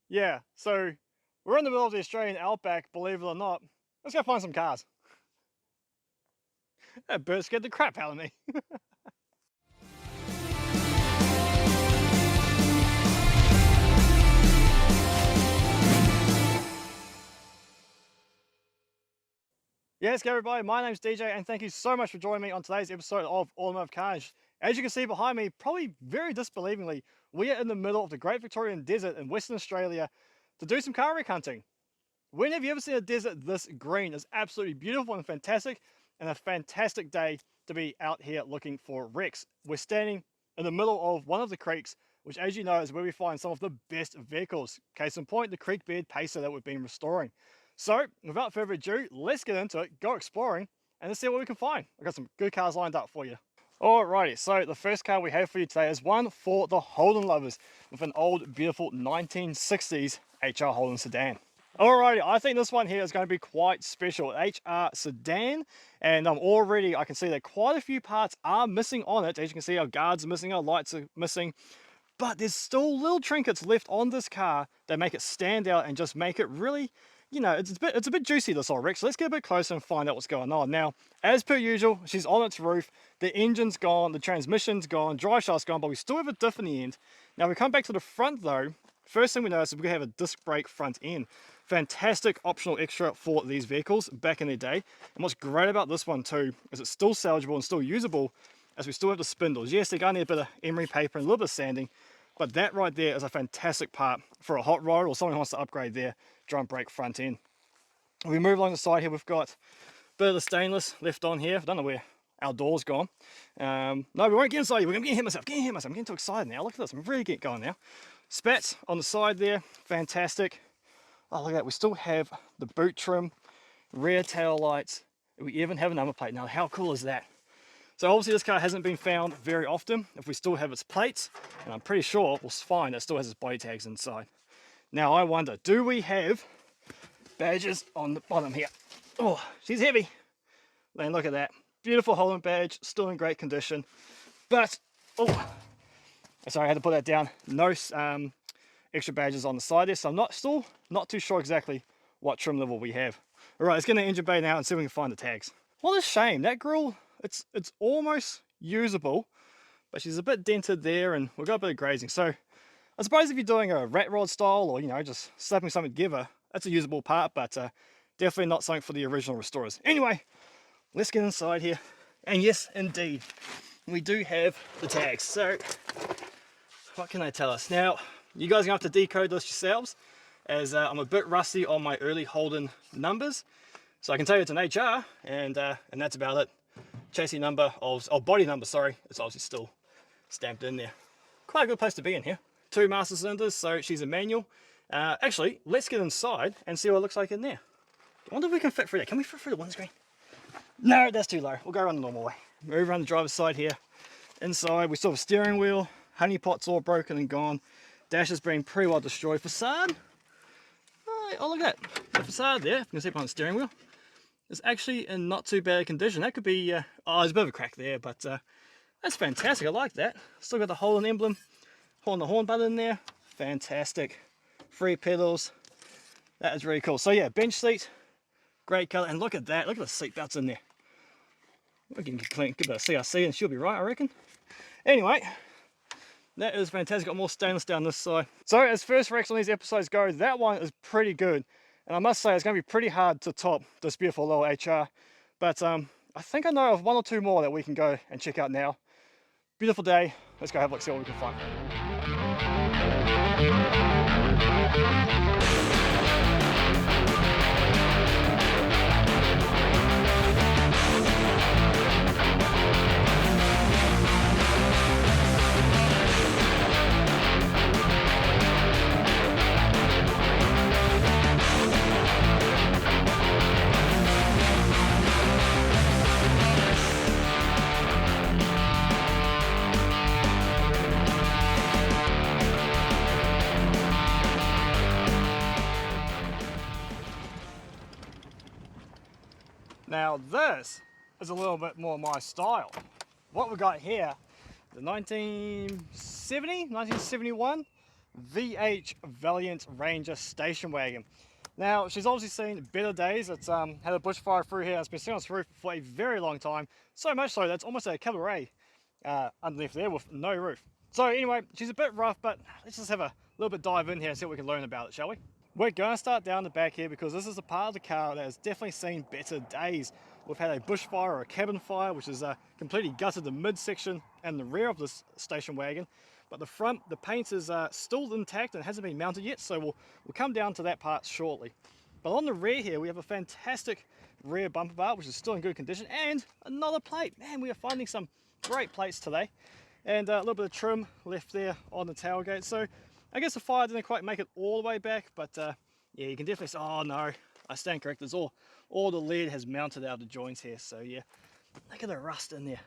Yeah, so we're in the middle of the Australian Outback, believe it or not. Let's go find some cars. That bird scared the crap out of me. Yes, everybody, my name's DJ, and thank you so much for joining me on today's episode of Automotive Carnage. As you can see behind me, probably very disbelievingly, we are in the middle of the Great Victorian Desert in Western Australia to do some car wreck hunting. When have you ever seen a desert this green? It's absolutely beautiful and a fantastic day to be out here looking for wrecks. We're standing in the middle of one of the creeks, which, as you know, is where we find some of the best vehicles. Case in point, the creek bed pacer that we've been restoring. So, without further ado, let's get into it, go exploring, and let's see what we can find. I've got some good cars lined up for you. Alrighty, so the first car we have for you today is one for the Holden lovers with an old, beautiful 1960s HR Holden sedan. Alrighty, I think this one here is going to be quite special. HR Sedan, and I can see that quite a few parts are missing on it. As you can see, our guards are missing, our lights are missing, but there's still little trinkets left on this car that make it stand out and just make it really, you know, it's a bit juicy, this old wreck. So let's get a bit closer and find out what's going on. Now, as per usual, she's on its roof, the engine's gone, the transmission's gone, drive shaft's gone, but we still have a diff in the end. Now we come back to the front though. First thing we notice is we have a disc brake front end. Fantastic optional extra for these vehicles back in their day. And what's great about this one too is it's still salvageable and still usable, as we still have the spindles. Yes, they're going to need a bit of emery paper and a little bit of sanding, but that right there is a fantastic part for a hot rod or someone who wants to upgrade their drum brake front end. We move along the side here, we've got a bit of the stainless left on here. I don't know where our door's gone. No, we won't get inside here. We're going to hit myself. I'm getting too excited now. Look at this. I'm really getting going now. Spats on the side there. Fantastic. Oh, look at that. We still have the boot trim, rear tail lights. We even have a number plate. Now, how cool is that? So obviously this car hasn't been found very often if we still have its plates, and I'm pretty sure we'll find it still has its body tags inside. Now I wonder, do we have badges on the bottom here? Oh, she's heavy. Then look at that. Beautiful Holden badge, still in great condition. But, oh, sorry, I had to put that down. No extra badges on the side there, so I'm still not too sure exactly what trim level we have. All right, let's get in the engine bay now and see if we can find the tags. What a shame, that grille, it's almost usable, but she's a bit dented there and we've got a bit of grazing. So I suppose if you're doing a rat rod style or, you know, just slapping something together, that's a usable part, but definitely not something for the original restorers. Anyway, let's get inside here. And yes, indeed, we do have the tags. So what can they tell us? Now, you guys are going to have to decode this yourselves, as I'm a bit rusty on my early Holden numbers. So I can tell you it's an HR, and that's about it. Chassis number, body number, sorry, it's obviously still stamped in there. Quite a good place to be in here. 2 master cylinders, so she's a manual. Actually, let's get inside and see what it looks like in there. I wonder if we can fit through there. Can we fit through the windscreen? No, that's too low. We'll go around the normal way. Move around the driver's side here. Inside, we still have a steering wheel. Honey pot's all broken and gone. Dash has been pretty well destroyed. Facade. Oh, look at that. The facade there, if you can see behind the steering wheel, is actually in not too bad condition. That could be, oh, there's a bit of a crack there, but that's fantastic. I like that. Still got the Holden emblem on the horn button there. Fantastic. 3 pedals. That is really cool. So yeah, bench seat, great color. And look at that. Look at the seat belts in there. We can get a bit of CRC and she'll be right, I reckon. Anyway, that is fantastic. Got more stainless down this side. So as first wrecks on these episodes go, that one is pretty good. And I must say, it's going to be pretty hard to top this beautiful little HR. But I think I know of 1 or 2 more that we can go and check out now. Beautiful day. Let's go have a look, see what we can find. Now this is a little bit more my style. What we got here the 1971 VH Valiant Ranger station wagon. Now, she's obviously seen better days. It's had a bushfire through here. It's been sitting on its roof for a very long time. So much so that's almost a cabaret underneath there with no roof. So anyway, she's a bit rough, but let's just have a little bit dive in here and see what we can learn about it, shall we? We're going to start down the back here because this is the part of the car that has definitely seen better days. We've had a bushfire or a cabin fire, which has completely gutted the midsection and the rear of this station wagon. But the front, the paint is still intact and hasn't been mounted yet, so we'll come down to that part shortly. But on the rear here, we have a fantastic rear bumper bar, which is still in good condition, and another plate. Man, we are finding some great plates today. And a little bit of trim left there on the tailgate. So I guess the fire didn't quite make it all the way back, but yeah, you can definitely say, oh no, I stand corrected. It's all the lead has mounted out of the joints here. So yeah, look at the rust in there.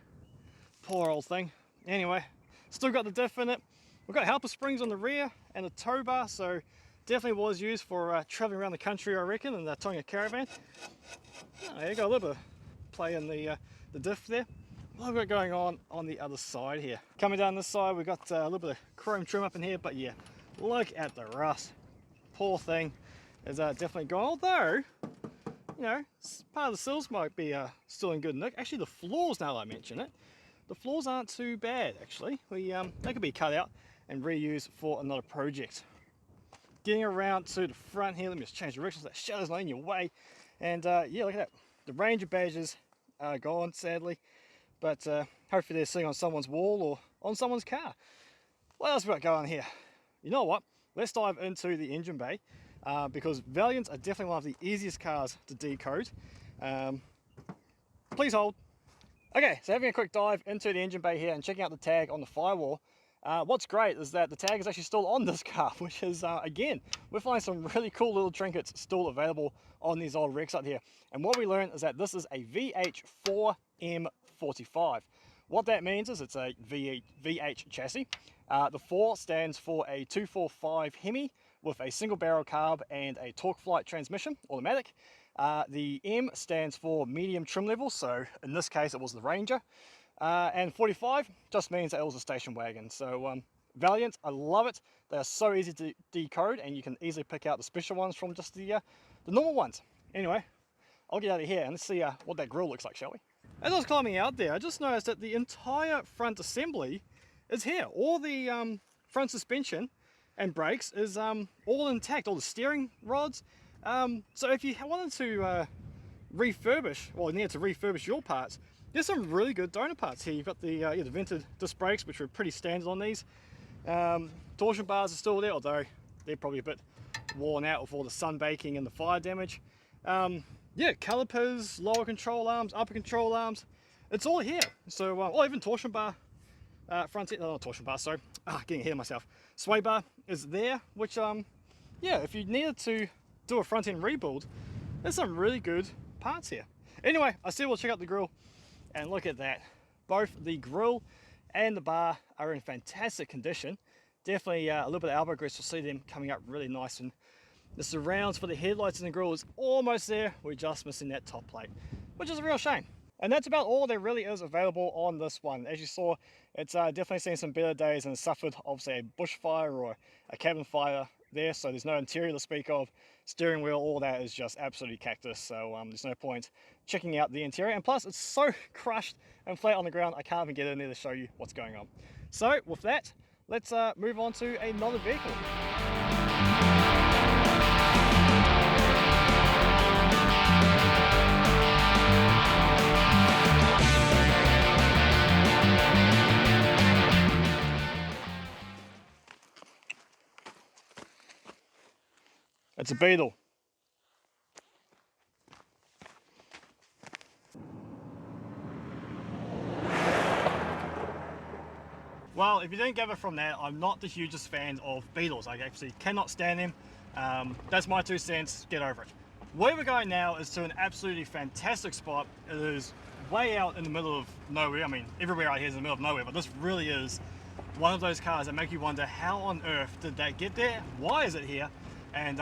Poor old thing. Anyway, still got the diff in it. We've got helper springs on the rear and a tow bar, so definitely was used for traveling around the country, I reckon, and towing a caravan. Oh, you got a little bit of play in the diff there. What have we got going on the other side here? Coming down this side, we've got a little bit of chrome trim up in here, but yeah, look at the rust. Poor thing is definitely gone, although, you know, part of the sills might be still in good nick. Actually, the floors, now that I mention it, the floors aren't too bad, actually. They could be cut out and reused for another project. Getting around to the front here, let me just change directions so that shadow's not in your way. And yeah, look at that. The Ranger badges are gone, sadly. But hopefully they're sitting on someone's wall or on someone's car. What else we got going here? You know what? Let's dive into the engine bay because Valiants are definitely one of the easiest cars to decode. Please hold. Okay, so having a quick dive into the engine bay here and checking out the tag on the firewall. What's great is that the tag is actually still on this car, which is, again, we're finding some really cool little trinkets still available on these old wrecks out here. And what we learned is that this is a VH4M45. What that means is it's a VH chassis. The 4 stands for a 245 Hemi with a single barrel carb and a torque flight transmission, automatic. The M stands for medium trim level, so in this case it was the Ranger. And 45 just means that it was a station wagon. So Valiant, I love it. They are so easy to decode, and you can easily pick out the special ones from just the normal ones. Anyway, I'll get out of here and let's see what that grille looks like, shall we? As I was climbing out there, I just noticed that the entire front assembly is here. All the front suspension and brakes is all intact, all the steering rods. So if you wanted to refurbish, or needed to refurbish your parts, there's some really good donor parts here. You've got the vented disc brakes, which are pretty standard on these. Torsion bars are still there, although they're probably a bit worn out with all the sun baking and the fire damage. Yeah, calipers, lower control arms, upper control arms, it's all here. So, oh, even torsion bar, front end, not torsion bar, sorry, getting ahead of myself. Sway bar is there, which, yeah, if you needed to do a front end rebuild, there's some really good parts here. Anyway, I still will check out the grille. And look at that. Both the grille and the bar are in fantastic condition. Definitely a little bit of elbow grease. You'll see them coming up really nice. And the surrounds for the headlights and the grille is almost there. We're just missing that top plate, which is a real shame. And that's about all there really is available on this one. As you saw, it's definitely seen some better days and suffered obviously a bushfire or a cabin fire there. So there's no interior to speak of. Steering wheel, all that is just absolutely cactus. So there's no point checking out the interior. And plus, it's so crushed and flat on the ground, I can't even get in there to show you what's going on. So with that, let's move on to another vehicle. It's a Beetle. Well, if you didn't gather from that, I'm not the hugest fan of Beetles. I actually cannot stand them. That's my 2 cents, get over it. Where we're going now is to an absolutely fantastic spot. It is way out in the middle of nowhere. I mean, everywhere out here is in the middle of nowhere, but this really is one of those cars that make you wonder, how on earth did that get there? Why is it here? And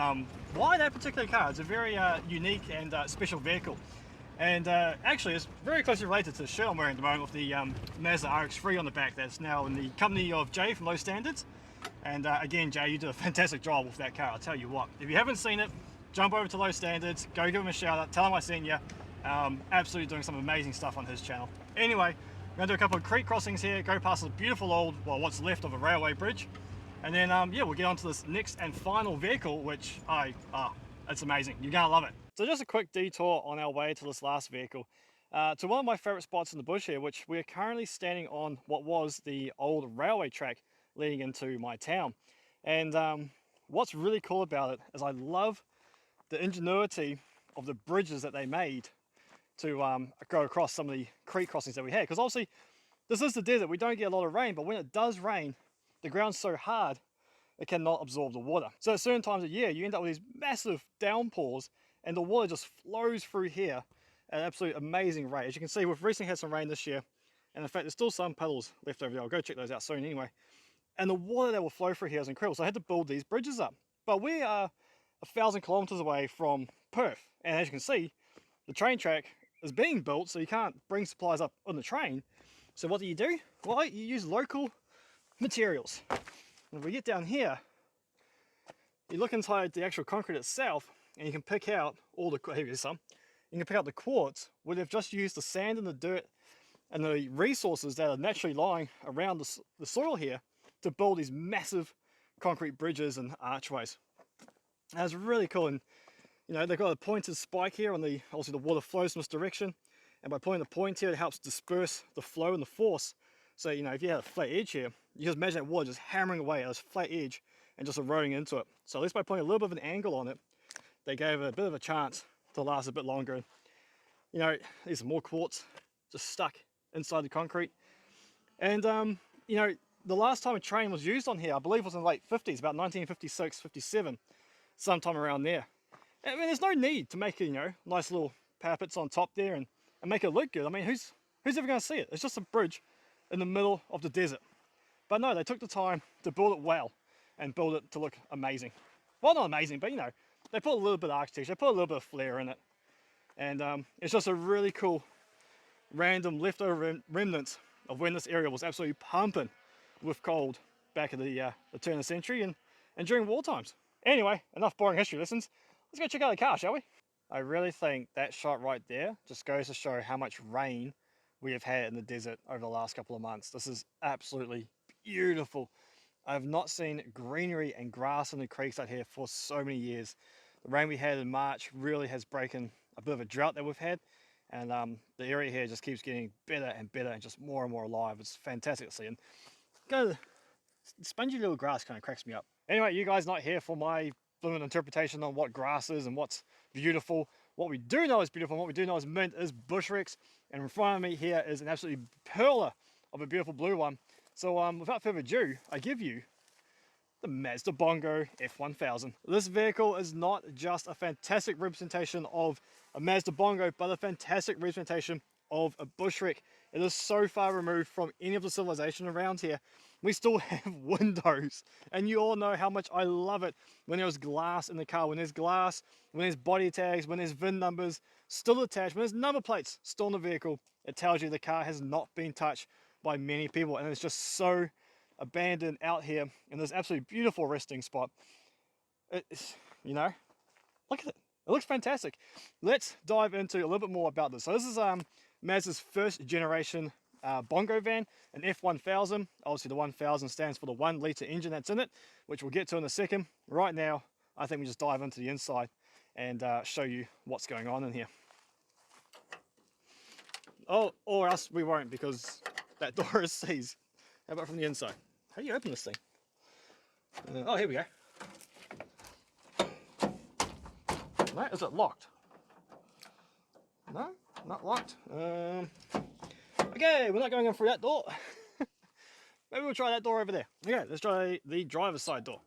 why that particular car? It's a very unique and special vehicle. And actually, it's very closely related to the shirt I'm wearing at the moment with the Mazda RX-3 on the back. That's now in the company of Jay from Low Standards. And again, Jay, you did a fantastic job with that car. I'll tell you what. If you haven't seen it, jump over to Low Standards, go give him a shout out, tell him I sent you. Absolutely doing some amazing stuff on his channel. Anyway, we're going to do a couple of creek crossings here, go past this beautiful old, well, what's left of a railway bridge. And then, yeah, we'll get on to this next and final vehicle, which it's amazing. You're going to love it. So just a quick detour on our way to this last vehicle. To one of my favorite spots in the bush here, which we are currently standing on what was the old railway track leading into my town. And what's really cool about it is I love the ingenuity of the bridges that they made to go across some of the creek crossings that we had. Because obviously, this is the desert. We don't get a lot of rain, but when it does rain, the ground's so hard, it cannot absorb the water. So at certain times of year, you end up with these massive downpours, and the water just flows through here at an absolute amazing rate. As you can see, we've recently had some rain this year, and in fact, there's still some puddles left over there. I'll go check those out soon anyway. And the water that will flow through here is incredible. So I had to build these bridges up. But we are 1,000 kilometers away from Perth, and as you can see, the train track is being built, so you can't bring supplies up on the train. So what do? Well, you use local materials. And if we get down here, you look inside the actual concrete itself, and you can pick out all the, here's some, you can pick out the quartz where they've just used the sand and the dirt and the resources that are naturally lying around the soil here to build these massive concrete bridges and archways. And it's really cool, and you know, they've got a pointed spike here on the, obviously the water flows in this direction, and by putting the point here, it helps disperse the flow and the force. So, you know, if you had a flat edge here, you just imagine that water just hammering away at this flat edge and just eroding into it. So at least by putting a little bit of an angle on it, they gave it a bit of a chance to last a bit longer. You know, there's more quartz just stuck inside the concrete. And, you know, the last time a train was used on here, I believe was in the late 50s, about 1956, 57, sometime around there. I mean, there's no need to make, you know, nice little parapets on top there and make it look good. I mean, who's ever going to see it? It's just a bridge in the middle of the desert. But no, they took the time to build it well and build it to look amazing. Well, not amazing, but you know, they put a little bit of architecture, they put a little bit of flair in it. And it's just a really cool, random leftover remnants of when this area was absolutely pumping with cold back at the turn of the century and during war times. Anyway, enough boring history lessons. Let's go check out the car, shall we? I really think that shot right there just goes to show how much rain we have had in the desert over the last couple of months. This is absolutely beautiful. I have not seen greenery and grass in the creeks out here for so many years. The rain we had in March really has broken a bit of a drought that we've had, and the area here just keeps getting better and better and just more and more alive. It's fantastic to see. And kind of spongy little grass kind of cracks me up. Anyway, you guys not here for my fluent interpretation on what grass is and what's beautiful. What we do know is beautiful, and what we do know is mint, is bushrex, and in front of me here is an absolutely perler of a beautiful blue one. So without further ado, I give you the Mazda Bongo F1000. This vehicle is not just a fantastic representation of a Mazda Bongo, but a fantastic representation of a bushwreck. It is so far removed from any of the civilization around here. We still have windows, and you all know how much I love it when there's glass in the car, when there's glass, when there's body tags, when there's VIN numbers still attached, when there's number plates still in the vehicle. It tells you the car has not been touched by many people, and it's just so abandoned out here in this absolutely beautiful resting spot. It's, you know, look at it. It looks fantastic. Let's dive into a little bit more about this. So this is Mazda's first generation Bongo van, an F1000. Obviously the 1000 stands for the 1 litre engine that's in it, which we'll get to in a second. Right now, I think we just dive into the inside and show you what's going on in here. Oh, or else we won't, because that door is seized. How about from the inside? How do you open this thing? Oh, here we go. No, is it locked? No, not locked. Okay, we're not going in through that door. Maybe we'll try that door over there. Okay, let's try the driver's side door.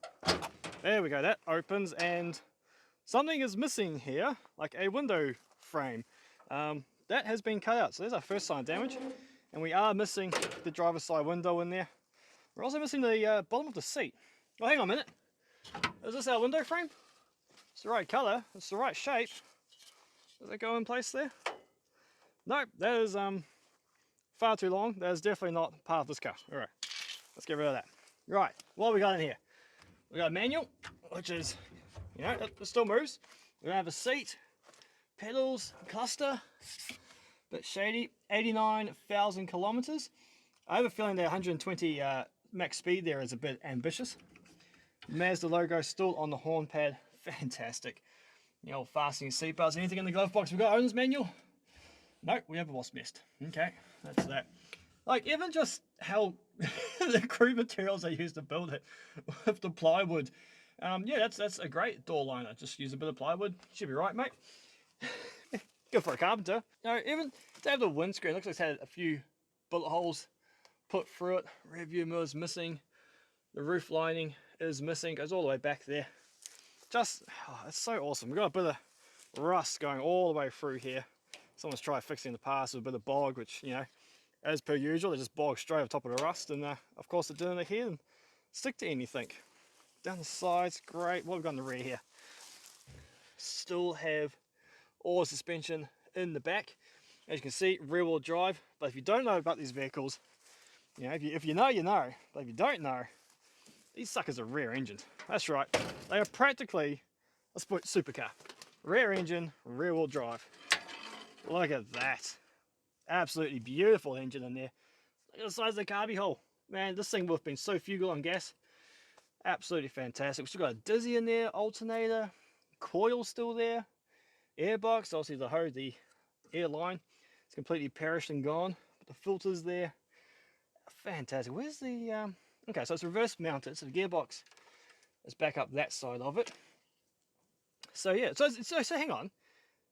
There we go, that opens, and something is missing here, like a window frame. That has been cut out, so there's our first sign of damage. And we are missing the driver's side window in there. We're also missing the bottom of the seat. Oh, hang on a minute. Is this our window frame? It's the right colour, it's the right shape. Does that go in place there? Nope, that is far too long. That is definitely not part of this car. All right, let's get rid of that. Right, what we got in here? We got a manual, which is, you know, it still moves. We're gonna have a seat, pedals, cluster, bit shady, 89,000 kilometers. I have a feeling that 120 max speed there is a bit ambitious. Mazda logo still on the horn pad, fantastic. You know, fastening seatbelts. Anything in the glove box? We got owner's manual. Nope, we have a wasp nest. Okay, that's that. Like, even just how the crude materials they used to build it with the plywood. Yeah, that's a great door liner. Just use a bit of plywood. Should be right, mate. Good for a carpenter. You know, even to have the windscreen, looks like it's had a few bullet holes put through it. Rear view mirror's missing. The roof lining is missing. Goes all the way back there. Just, oh, it's so awesome. We've got a bit of rust going all the way through here. Someone's tried fixing the past with a bit of bog, which, you know, as per usual, they just bog straight over top of the rust. And of course, it didn't adhere and stick to anything. Down the sides, great. What have we got in the rear here? Still have all the suspension in the back. As you can see, rear wheel drive. But if you don't know about these vehicles, you know, if you know, you know. But if you don't know, these suckers are rear engines. That's right. They are practically a supercar. Rear engine, rear wheel drive. Look at that. Absolutely beautiful engine in there. Look at the size of the carby hole. Man, this thing would have been so fugal on gas. Absolutely fantastic. We've still got a dizzy in there, alternator, coil still there, airbox, obviously the air line. It's completely perished and gone. But the filter's there. Fantastic. Where's the... Okay, so it's reverse mounted, so the gearbox is back up that side of it. So yeah, so hang on.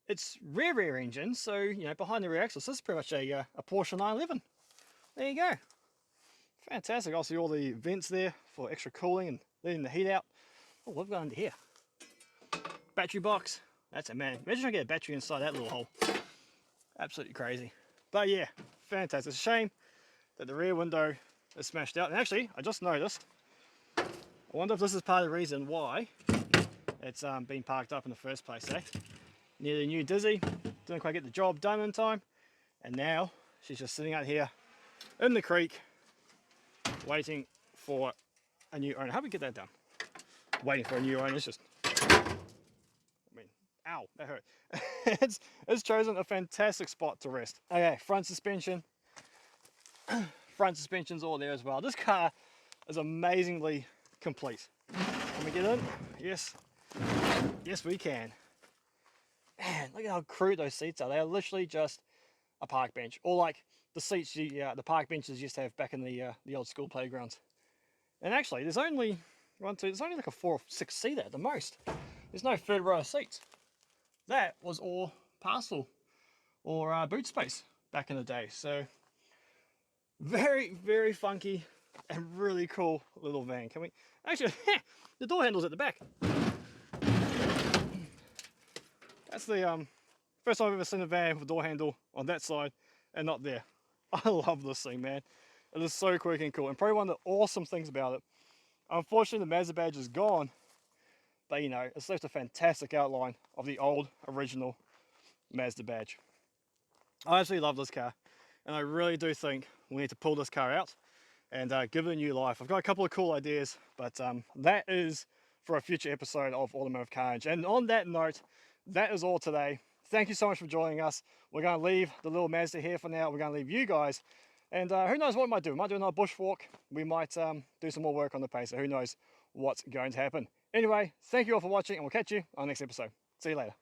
It's rear engine, so, you know, behind the rear axle. So this is pretty much a Porsche 911. There you go. Fantastic. Obviously all the vents there for extra cooling and letting the heat out. Oh, what have we got under here? Battery box. That's a man. Imagine trying to get a battery inside that little hole. Absolutely crazy. But yeah, fantastic. It's a shame that the rear window is smashed out. And actually, I just noticed, I wonder if this is part of the reason why it's been parked up in the first place, eh? Near the new Dizzy, didn't quite get the job done in time, and now she's just sitting out here in the creek waiting for a new owner. How do we get that done? Waiting for a new owner. It's just, I mean, ow, that hurt. it's chosen a fantastic spot to rest. Okay, front suspension. Front suspension's all there as well. This car is amazingly complete. Can we get in? Yes. Yes, we can. Man, look at how crude those seats are. They are literally just a park bench, or like the seats the park benches used to have back in the old school playgrounds. And actually, there's only there's only like a 4 or 6 seater at the most. There's no third row of seats. That was all parcel or boot space back in the day. So very, very funky and really cool little van. Can we actually? The door handle's at the back. That's the first time I've ever seen a van with a door handle on that side and not there. I love this thing, man. It is so quick and cool, and probably one of the awesome things about it. Unfortunately, the Mazda badge is gone, but you know, it's left a fantastic outline of the old original Mazda badge. I absolutely love this car, and I really do think we need to pull this car out and give it a new life. I've got a couple of cool ideas, but that is for a future episode of Automotive Carnage. And on that note, that is all today. Thank you so much for joining us. We're going to leave the little Mazda here for now. We're going to leave you guys. And who knows what we might do. We might do another bush walk. We might do some more work on the Pacer. Who knows what's going to happen. Anyway, thank you all for watching, and we'll catch you on the next episode. See you later.